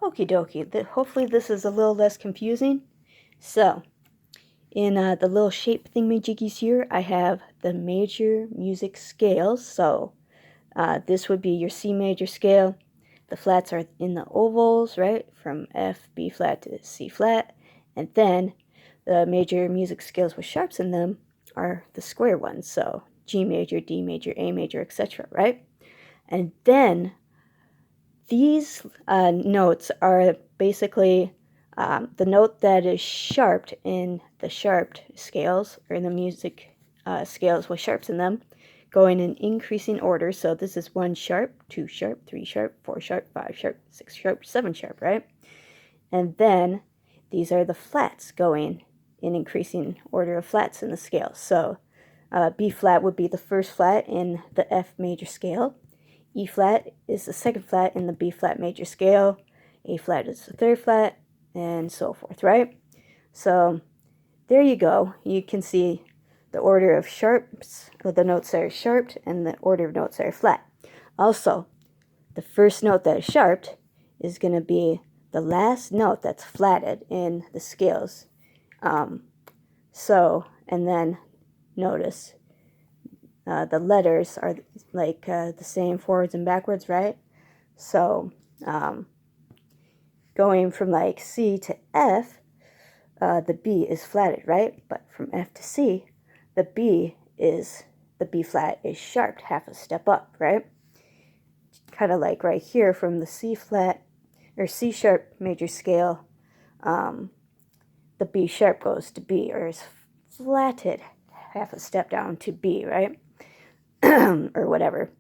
Okie dokie. Hopefully this is a little less confusing. So, in the little shape thingamajiggies here, I have the major music scales. So, this would be your C major scale. The flats are in the ovals, right? From F, B flat to C flat. And then the major music scales with sharps in them are the square ones. So, G major, D major, A major, etc., right? And then these notes are basically the note that is sharped in the sharped scales, or in the music scales with sharps in them, going in increasing order. So this is 1 sharp, 2 sharp, 3 sharp, 4 sharp, 5 sharp, 6 sharp, 7 sharp, right? And then these are the flats going in increasing order of flats in the scale. So B flat would be the first flat in the F major scale. E flat is the second flat in the B flat major scale. A flat is the third flat, and so forth, right? So there you go. You can see the order of sharps, or the notes that are sharped, and the order of notes that are flat. Also, the first note that is sharped is going to be the last note that's flatted in the scales. And then notice the letters are like the same forwards and backwards, right? So going from like C to F, the B is flatted, right? But from F to C, the B flat is sharped half a step up, right? Kind of like right here from the C flat or C sharp major scale, the B sharp goes to B, or is flatted half a step down to B, right? Or whatever.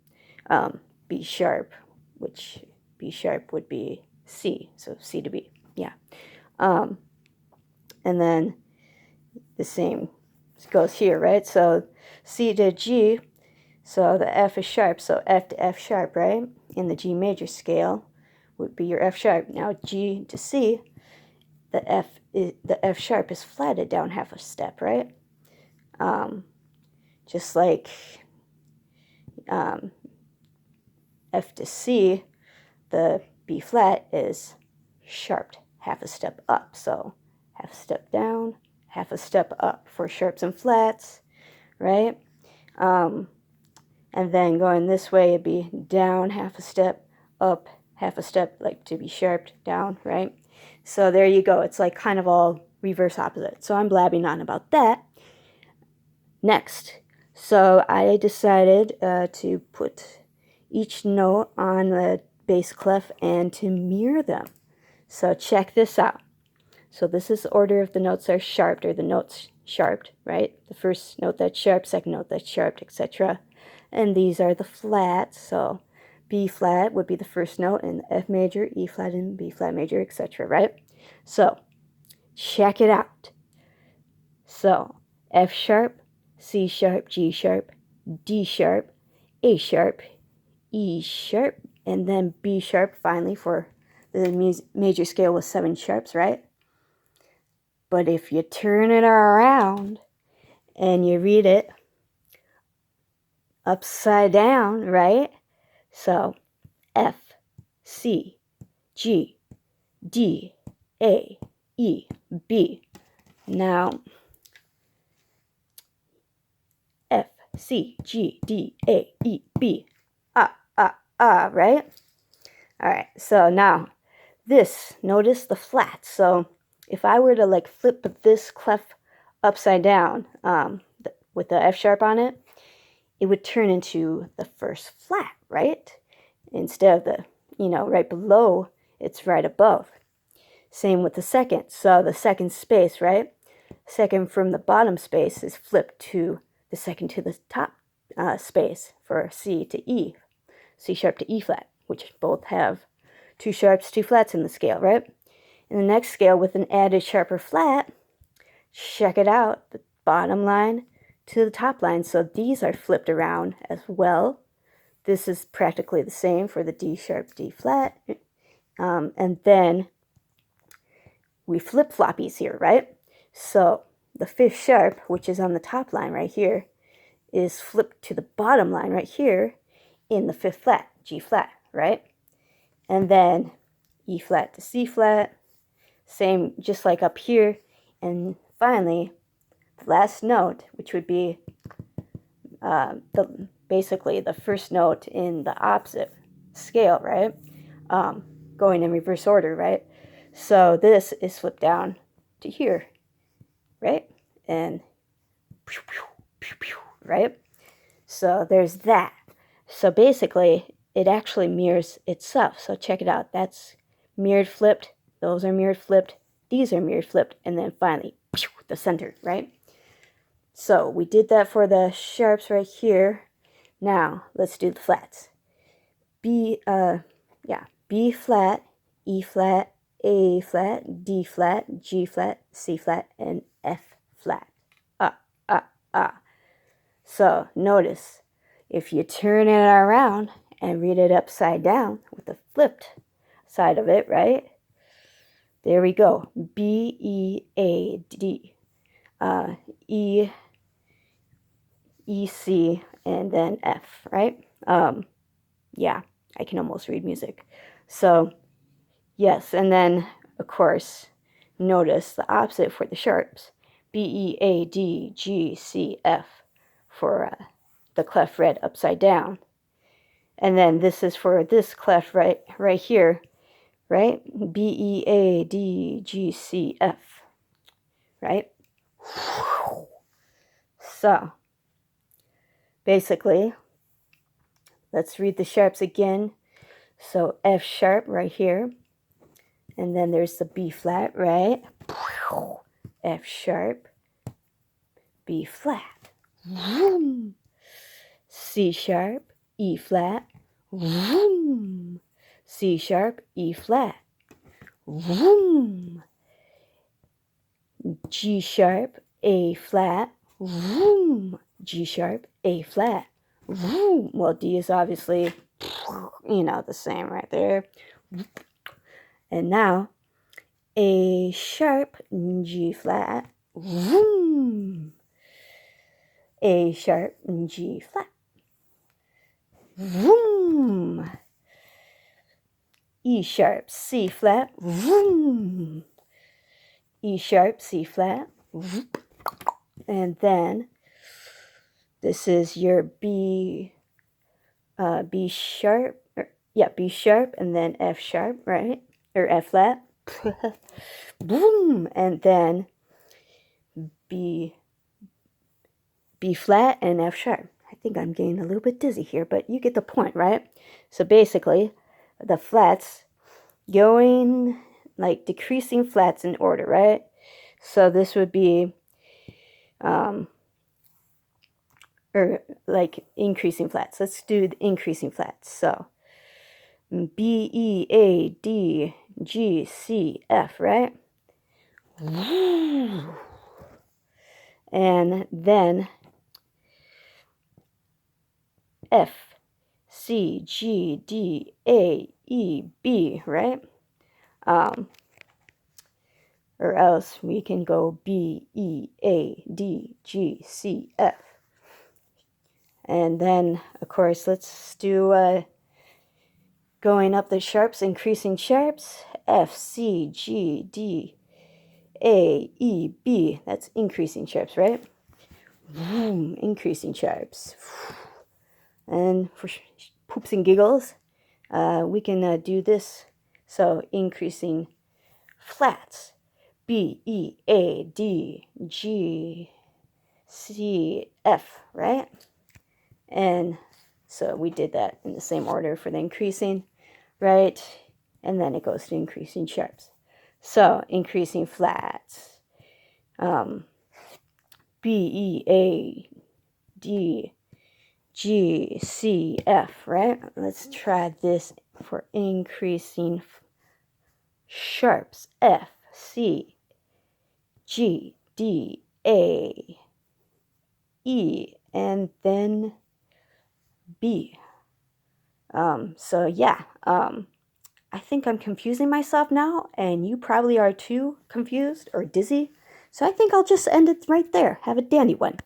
B sharp, which B sharp would be C, so C to B, yeah. And then the same goes here, right? So C to G, so the F is sharp, so F to F sharp, right? In the G major scale would be your F sharp. Now G to C, the F sharp is flatted down half a step, right? Just like F to C, the B flat is sharped half a step up. So half a step down, half a step up for sharps and flats, right? And then going this way, it'd be down half a step, up half a step, like to be sharped down, right? So there you go. It's like kind of all reverse opposite. So I'm blabbing on about that. Next, so I decided to put each note on the bass clef and to mirror them. So check this out. So this is the order of the notes that are sharped, or the notes sharped, right? The first note that's sharped, second note that's sharped, etc. And these are the flats. So B flat would be the first note in F major, E flat in B flat major, etc., right? So check it out. So F sharp, C sharp, G sharp, D sharp, A sharp, E sharp, and then B sharp finally for the major scale with 7 sharps, right? But if you turn it around and you read it upside down, right? So F, C, G, D, A, E, B. Now F, C, G, D, A, E, B. Right? All right, so now this, notice the flats. So if I were to like flip this clef upside down with the F sharp on it, it would turn into the first flat, right? Instead of the, right below, it's right above. Same with the second. So the second space, right? Second from the bottom space is flipped to the second to the top space for C to E. C sharp to E flat, which both have 2 sharps, 2 flats in the scale, right? In the next scale with an added sharper flat, check it out, the bottom line to the top line. So these are flipped around as well. This is practically the same for the D sharp, D flat. And then we flip floppies here, right? So the 5th sharp, which is on the top line right here, is flipped to the bottom line right here in the 5th flat, G flat, right? And then E flat to C flat, same just like up here, and finally the last note, which would be basically the first note in the opposite scale, right? Going in reverse order, right? So this is flipped down to here, right? And right? So there's that. So basically, it actually mirrors itself. So check it out. That's mirrored flipped. Those are mirrored flipped. These are mirrored flipped. And then finally, the center, right? So we did that for the sharps right here. Now let's do the flats. B flat, E flat, A flat, D flat, G flat, C flat, and F flat. So notice, if you turn it around and read it upside down with the flipped side of it, right? There we go. B, E, A, D. E, E, C, and then F, right? Yeah, I can almost read music. So, yes, and then, of course, notice the opposite for the sharps. B, E, A, D, G, C, F for the clef read upside down. And then this is for this clef right here, right? B, E, A, D, G, C, F, right? So, basically, let's read the sharps again. So F sharp right here. And then there's the B flat, right? F sharp, B flat. C sharp, E flat. C sharp, E flat. G sharp, A flat. G sharp, A flat. Well, D is obviously, the same right there. And now, A sharp, G flat. A sharp, G flat. E sharp, C flat. E sharp, C flat. And then this is your B sharp, B sharp, and then F sharp, right? Or F flat. Boom, and then B flat and F sharp. I think I'm getting a little bit dizzy here, but you get the point, right? So basically, the flats going like decreasing flats in order, right? So this would be or like increasing flats. Let's do the increasing flats. So B, E, A, D, G, C, F, right? And then F, C, G, D, A, E, B, right? Or else we can go B, E, A, D, G, C, F. And then, of course, let's do going up the sharps, increasing sharps. F, C, G, D, A, E, B. That's increasing sharps, right? Increasing sharps. And for poops and giggles, we can do this. So increasing flats. B, E, A, D, G, C, F, right? And so we did that in the same order for the increasing, right? And then it goes to increasing sharps. So increasing flats. B, E, A, D, G, C, F, right? Let's try this for increasing sharps. F, C, G, D, A, E, and then B. So yeah, I think I'm confusing myself now, and you probably are too confused or dizzy. So I think I'll just end it right there. Have a dandy one.